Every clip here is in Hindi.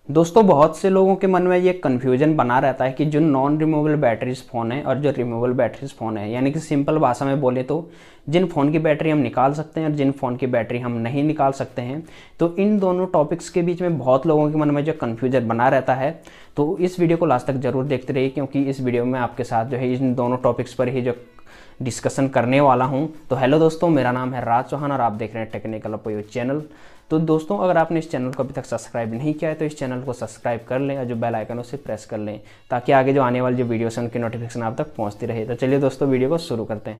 दोस्तों बहुत से लोगों के मन में ये कन्फ्यूजन बना रहता है कि जो नॉन रिमूवेबल बैटरीज फ़ोन है और जो रिमूवेबल बैटरीज फ़ोन है, यानी कि सिंपल भाषा में बोले तो जिन फ़ोन की बैटरी हम निकाल सकते हैं और जिन फ़ोन की बैटरी हम नहीं निकाल सकते हैं, तो इन दोनों टॉपिक्स के बीच में बहुत लोगों के मन में जो कन्फ्यूजन बना रहता है। तो इस वीडियो को लास्ट तक जरूर देखते रहिए, क्योंकि इस वीडियो में आपके साथ जो है इन दोनों टॉपिक्स पर ही जो डिस्कशन करने वाला हूं। तो हेलो दोस्तों, मेरा नाम है राज चौहान और आप देख रहे हैं टेक्निकल अपयोग चैनल। तो दोस्तों अगर आपने इस चैनल को अभी तक सब्सक्राइब नहीं किया है तो इस चैनल को सब्सक्राइब कर लें और जो बेल आइकन उसे प्रेस कर लें, ताकि आगे जो आने वाली जो वीडियोस हैं उनकी नोटिफिकेशन आप तक पहुंचती रहे। तो चलिए दोस्तों वीडियो को शुरू करते हैं।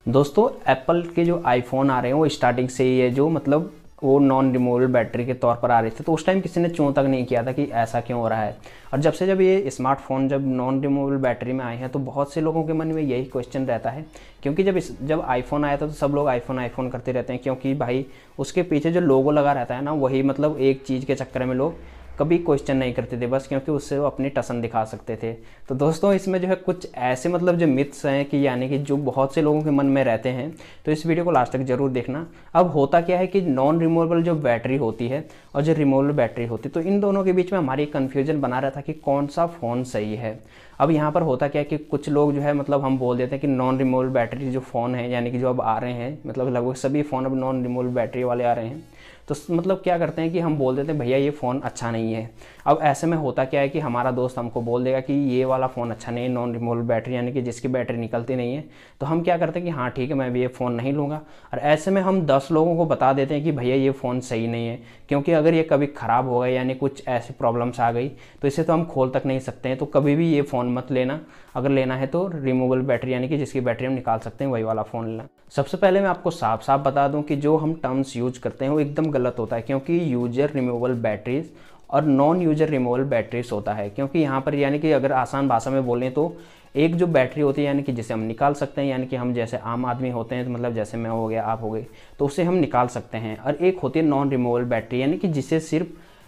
दोस्तों एप्पल के जो आईफोन आ रहे हैं वो स्टार्टिंग से ही है जो मतलब वो नॉन रिमूवेबल बैटरी के तौर पर आ रहे थे, तो उस टाइम किसी ने चूं तक नहीं किया था कि ऐसा क्यों हो रहा है। और जब ये स्मार्टफोन जब नॉन रिमूवेबल बैटरी में आए हैं तो बहुत से लोगों के मन में यही क्वेश्चन रहता है, क्योंकि जब आईफोन आया था तो सब लोग आईफोन करते रहते हैं, क्योंकि भाई उसके पीछे जो लोगो लगा रहता है ना, वही मतलब एक चीज़ के चक्कर में लोग कभी क्वेश्चन नहीं करते थे, बस क्योंकि उससे वो अपनी टसन दिखा सकते थे। तो दोस्तों इसमें जो है कुछ ऐसे मतलब जो मिथ्स हैं कि यानी कि जो बहुत से लोगों के मन में रहते हैं, तो इस वीडियो को लास्ट तक जरूर देखना। अब होता क्या है कि नॉन रिमूवेबल जो बैटरी होती है और जो रिमूवेबल बैटरी होती है, तो इन दोनों के बीच में हमारी कन्फ्यूजन बना रहा था कि कौन सा फ़ोन सही है। अब यहाँ पर होता क्या है कि कुछ लोग जो है मतलब हम बोल देते हैं कि नॉन रिमूवेबल बैटरी जो फ़ोन है, यानी कि जो अब आ रहे हैं, मतलब लगभग सभी फ़ोन अब नॉन रिमूवेबल बैटरी वाले आ रहे हैं, तो मतलब क्या करते हैं कि हम बोल देते हैं भैया ये फ़ोन अच्छा नहीं है। अब ऐसे में होता क्या है कि हमारा दोस्त हमको बोल देगा कि ये वाला फ़ोन अच्छा नहीं है, नॉन रिमूवेबल बैटरी यानी कि जिसकी बैटरी निकलती नहीं है। तो हम क्या करते हैं कि हाँ ठीक है, मैं भी ये फ़ोन नहीं लूँगा। और ऐसे में हम 10 लोगों को बता देते हैं कि भैया ये फ़ोन सही नहीं है, क्योंकि अगर ये कभी ख़राब हो गया यानी कुछ ऐसी प्रॉब्लम्स आ गई तो इसे तो हम खोल तक नहीं सकते हैं। तो कभी भी ये फ़ोन मत लेना, अगर लेना है तो रिमूवेबल बैटरी यानी कि जिसकी बैटरी हम निकाल सकते हैं वही वाला फ़ोन लेना। सबसे पहले मैं आपको साफ साफ बता दूं कि जो हम टर्म्स यूज करते हैं वो एकदम गलत होता है, क्योंकि यूजर रिमूवेबल बैटरीज और नॉन यूजर रिमूवेबल बैटरीज होता है। क्योंकि यहाँ पर यानी कि अगर आसान भाषा में बोलें तो एक जो बैटरी होती है यानी कि जिसे हम निकाल सकते हैं, यानी कि हम जैसे आम आदमी होते हैं, तो मतलब जैसे मैं हो गया, आप हो गए, तो उसे हम निकाल सकते हैं। और एक होती है नॉन रिमूवेबल बैटरी, यानी कि जिसे सिर्फ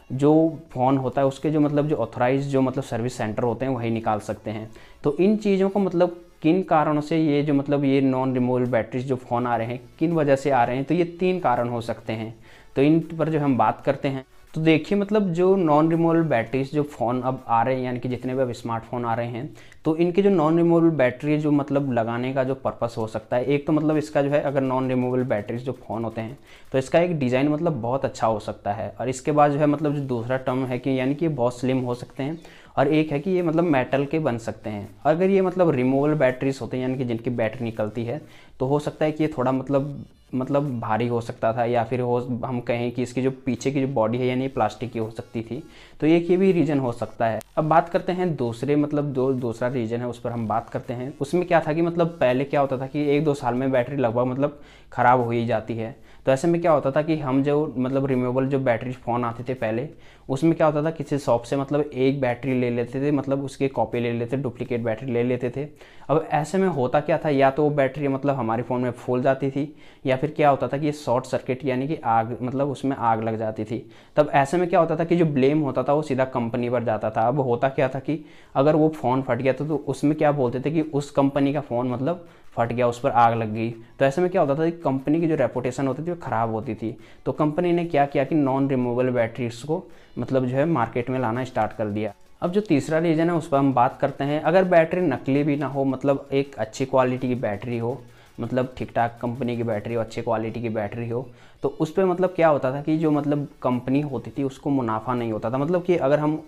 जो फ़ोन होता है उसके जो मतलब जो ऑथराइज जो मतलब सर्विस सेंटर होते हैं वही निकाल सकते हैं। तो इन चीज़ों को मतलब किन कारणों से ये जो मतलब ये नॉन रिमूवेबल बैटरीज जो फ़ोन आ रहे हैं किन वजह से आ रहे हैं, तो ये 3 कारण हो सकते हैं। तो इन पर जो हम बात करते हैं, तो देखिए मतलब जो नॉन रिमूवेबल बैटरीज जो फ़ोन अब आ रहे हैं, यानी कि जितने भी अब स्मार्टफोन आ रहे हैं, तो इनके जो नॉन रिमूवेबल बैटरी जो मतलब लगाने का जो पर्पस हो सकता है, एक तो मतलब इसका जो है अगर नॉन रिमूवेबल बैटरीज जो फ़ोन होते हैं तो इसका एक डिज़ाइन मतलब बहुत अच्छा हो सकता है। और इसके बाद जो है मतलब जो दूसरा टर्म है कि यानी कि ये बहुत स्लिम हो सकते हैं, और एक है कि ये मतलब मेटल के बन सकते हैं। अगर ये मतलब रिमूवेबल बैटरीज होते हैं यानी कि जिनकी बैटरी निकलती है, तो हो सकता है कि ये थोड़ा मतलब भारी हो सकता था, या फिर हम कहें कि इसकी जो पीछे की जो बॉडी है यानी प्लास्टिक की हो सकती थी। तो एक ये भी रीज़न हो सकता है। अब बात करते हैं दूसरे मतलब दूसरा रीज़न है, उस पर हम बात करते हैं। उसमें क्या था कि मतलब पहले क्या होता था कि 1-2 साल में बैटरी लगभग मतलब ख़राब हो ही जाती है। तो ऐसे में क्या होता था कि हम जो मतलब रिमूवेबल जो बैटरी फ़ोन आते थे पहले, उसमें क्या होता था किसी शॉप से मतलब एक बैटरी ले लेते थे, मतलब उसकी कॉपी ले लेते, डुप्लीकेट बैटरी ले लेते थे। अब ऐसे में होता क्या था, या तो वो बैटरी मतलब हमारे फ़ोन में फूल जाती थी, या फिर क्या होता था कि ये शॉर्ट सर्किट यानी कि आग मतलब उसमें आग लग जाती थी। तब ऐसे में क्या होता था कि जो ब्लेम होता था वो सीधा कंपनी पर जाता था। अब होता क्या था कि अगर वो फ़ोन फट गया तो उसमें क्या बोलते थे कि उस कंपनी का फ़ोन मतलब फट गया, उस पर आग लग गई। तो ऐसे में क्या होता था कि कंपनी की जो रेपुटेशन होती थी वो ख़राब होती थी। तो कंपनी ने क्या किया कि नॉन रिमूवेबल बैटरीज को मतलब जो है मार्केट में लाना स्टार्ट कर दिया। अब जो तीसरा रीज़न है उस पर हम बात करते हैं। अगर बैटरी नकली भी ना हो, मतलब एक अच्छी क्वालिटी की बैटरी हो, मतलब ठीक ठाक कंपनी की बैटरी हो, अच्छी क्वालिटी की बैटरी हो, तो उस पर मतलब क्या होता था कि जो मतलब कंपनी होती थी उसको मुनाफा नहीं होता था। मतलब कि अगर हम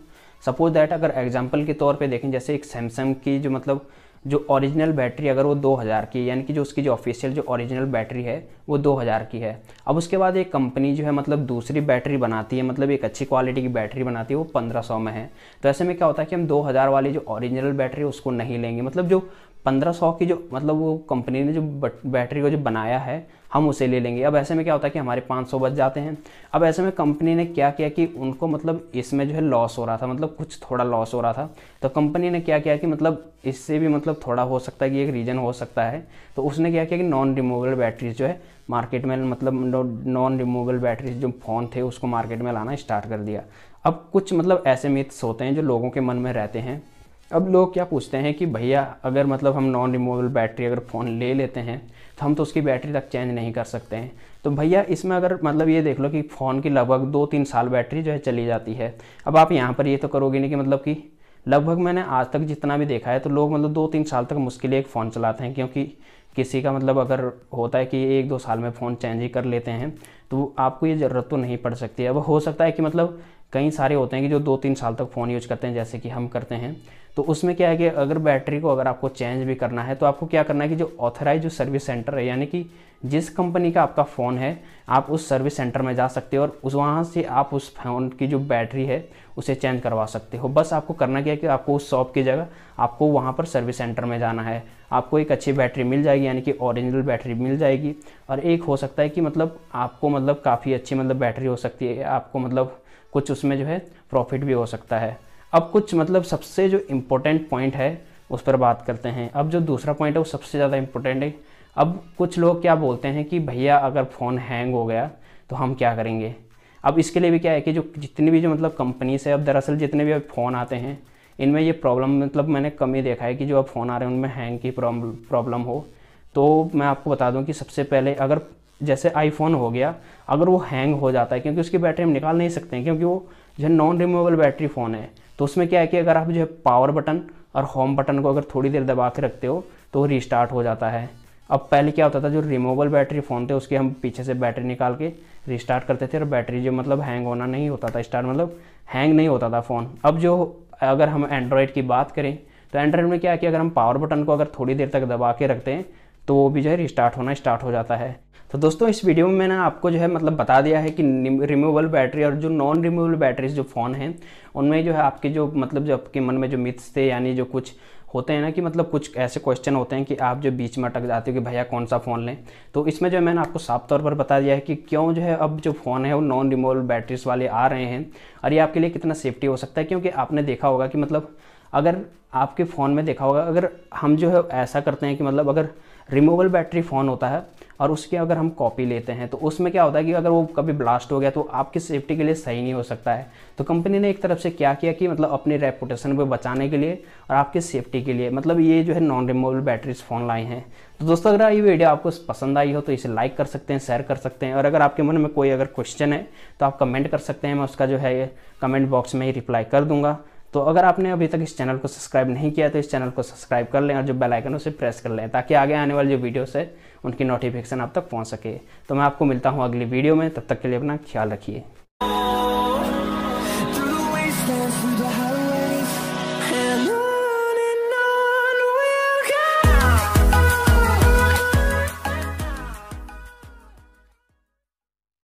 सपोज दैट अगर एग्जांपल के तौर पे देखें, जैसे एक सैमसंग की जो मतलब जो ओरिजिनल बैटरी अगर वो 2000 की, यानी कि जो उसकी जो ऑफिशियल जो ओरिजिनल बैटरी है वो 2000 की है। अब उसके बाद एक कंपनी जो है मतलब दूसरी बैटरी बनाती है, मतलब एक अच्छी क्वालिटी की बैटरी बनाती है, वो 1500 में है। तो ऐसे में क्या होता है कि हम 2000 वाली जो ओरिजिनल बैटरी है उसको नहीं लेंगे, मतलब जो 1500 की जो मतलब वो कंपनी ने जो बैटरी को जो बनाया है हम उसे ले लेंगे। अब ऐसे में क्या होता है कि हमारे 500 बच जाते हैं। अब ऐसे में कंपनी ने क्या किया कि उनको मतलब इसमें जो है लॉस हो रहा था, मतलब कुछ थोड़ा लॉस हो रहा था। तो कंपनी ने क्या किया कि मतलब इससे भी मतलब थोड़ा हो सकता है कि एक रीज़न हो सकता है, तो उसने क्या किया कि नॉन रिमूवेबल बैटरीज जो है मार्केट में मतलब नॉन रिमूवेबल बैटरीज जो फ़ोन थे उसको मार्केट में लाना स्टार्ट कर दिया। अब कुछ मतलब ऐसे मिथ्स होते हैं जो लोगों के मन में रहते हैं अब लोग क्या पूछते हैं कि भैया अगर मतलब हम नॉन रिमूवेबल बैटरी अगर फ़ोन ले लेते हैं तो हम तो उसकी बैटरी तक चेंज नहीं कर सकते हैं। तो भैया इसमें अगर मतलब ये देख लो कि फ़ोन की लगभग 2-3 साल बैटरी जो है चली जाती है। अब आप यहाँ पर ये तो करोगे नहीं कि मतलब कि लगभग मैंने आज तक जितना भी देखा है तो लोग मतलब 2-3 साल तक मुश्किल एक फ़ोन चलाते हैं, क्योंकि किसी का मतलब अगर होता है कि 1-2 साल में फ़ोन चेंज ही कर लेते हैं तो आपको ये ज़रूरत तो नहीं पड़ सकती है। अब हो सकता है कि मतलब कई सारे होते हैं कि जो 2-3 साल तक फ़ोन यूज करते हैं, जैसे कि हम करते हैं। तो उसमें क्या है कि अगर बैटरी को अगर आपको चेंज भी करना है तो आपको क्या करना है कि जो ऑथराइज जो सर्विस सेंटर है, यानी कि जिस कंपनी का आपका फ़ोन है आप उस सर्विस सेंटर में जा सकते हो और उस वहाँ से आप उस फ़ोन की जो बैटरी है उसे चेंज करवा सकते हो। बस आपको करना क्या है कि आपको उस शॉप की जगह आपको वहाँ पर सर्विस सेंटर में जाना है। आपको एक अच्छी बैटरी मिल जाएगी, यानी कि ओरिजिनल बैटरी मिल जाएगी। और एक हो सकता है कि मतलब आपको मतलब काफ़ी अच्छी मतलब बैटरी हो सकती है, आपको मतलब कुछ उसमें जो है प्रॉफिट भी हो सकता है। अब कुछ मतलब सबसे जो इम्पोर्टेंट पॉइंट है उस पर बात करते हैं। अब जो दूसरा पॉइंट है वो सबसे ज़्यादा इम्पोर्टेंट है। अब कुछ लोग क्या बोलते हैं कि भैया अगर फ़ोन हैंग हो गया तो हम क्या करेंगे। अब इसके लिए भी क्या है कि जो जितनी भी जो मतलब कंपनी से अब दरअसल जितने भी अब फ़ोन आते हैं इनमें ये प्रॉब्लम मतलब मैंने कम ही देखा है कि जो अब फ़ोन आ रहे हैं उनमें हैंग की प्रॉब्लम हो। तो मैं आपको बता दूं कि सबसे पहले अगर जैसे आईफोन हो गया, अगर वो हैंग हो जाता है क्योंकि उसकी बैटरी हम निकाल नहीं सकते हैं, क्योंकि वो जो है नॉन रिमूवेबल बैटरी फ़ोन है। तो उसमें क्या है कि अगर आप जो है पावर बटन और होम बटन को अगर थोड़ी देर दबा के रखते हो तो वो रिस्टार्ट हो जाता है। अब पहले क्या होता था, जो रिमूवेबल बैटरी फ़ोन थे उसके हम पीछे से बैटरी निकाल के रिस्टार्ट करते थे और बैटरी जो मतलब हैंग होना नहीं होता था, स्टार्ट मतलब हैंग नहीं होता था फ़ोन। अब जो अगर हम एंड्रॉयड की बात करें तो एंड्रॉयड में क्या है कि अगर हम पावर बटन को अगर थोड़ी देर तक दबा के रखते हैं तो वो भी जो है रिस्टार्ट होना स्टार्ट हो जाता है। तो दोस्तों इस वीडियो में मैंने आपको जो है मतलब बता दिया है कि रिमूवेबल बैटरी और जो नॉन रिमूवेबल बैटरीज जो फ़ोन हैं उनमें जो है आपके जो मतलब जो आपके मन में जो मिथ्स थे, यानी जो कुछ होते हैं ना कि मतलब कुछ ऐसे क्वेश्चन होते हैं कि आप जो बीच में अटक जाते हो कि भैया कौन सा फ़ोन लें। तो इसमें जो मैंने आपको साफ तौर पर बता दिया है कि क्यों जो है अब जो फ़ोन है वो नॉन रिमूवेबल बैटरीज वाले आ रहे हैं और ये आपके लिए कितना सेफ्टी हो सकता है। क्योंकि आपने देखा होगा कि मतलब अगर आपके फ़ोन में देखा होगा, अगर हम जो है ऐसा करते हैं कि मतलब अगर रिमूवेबल बैटरी फ़ोन होता है और उसकी अगर हम कॉपी लेते हैं तो उसमें क्या होता है कि अगर वो कभी ब्लास्ट हो गया तो आपकी सेफ्टी के लिए सही नहीं हो सकता है। तो कंपनी ने एक तरफ से क्या किया कि मतलब अपनी रेपुटेशन को बचाने के लिए और आपकी सेफ्टी के लिए मतलब ये जो है नॉन रिमूवेबल बैटरीज फ़ोन लाए हैं। तो दोस्तों अगर ये वीडियो आपको पसंद आई हो तो इसे लाइक कर सकते हैं, शेयर कर सकते हैं, और अगर आपके मन में कोई अगर क्वेश्चन है तो आप कमेंट कर सकते हैं, मैं उसका जो है कमेंट बॉक्स में ही रिप्लाई कर दूंगा। तो अगर आपने अभी तक इस चैनल को सब्सक्राइब नहीं किया तो इस चैनल को सब्सक्राइब कर लें और जो बेल आइकन उसे प्रेस कर लें ताकि आगे आने वाली जो वीडियोस है उनकी नोटिफिकेशन आप तक पहुंच सके। तो मैं आपको मिलता हूं अगली वीडियो में, तब तक के लिए अपना ख्याल रखिए।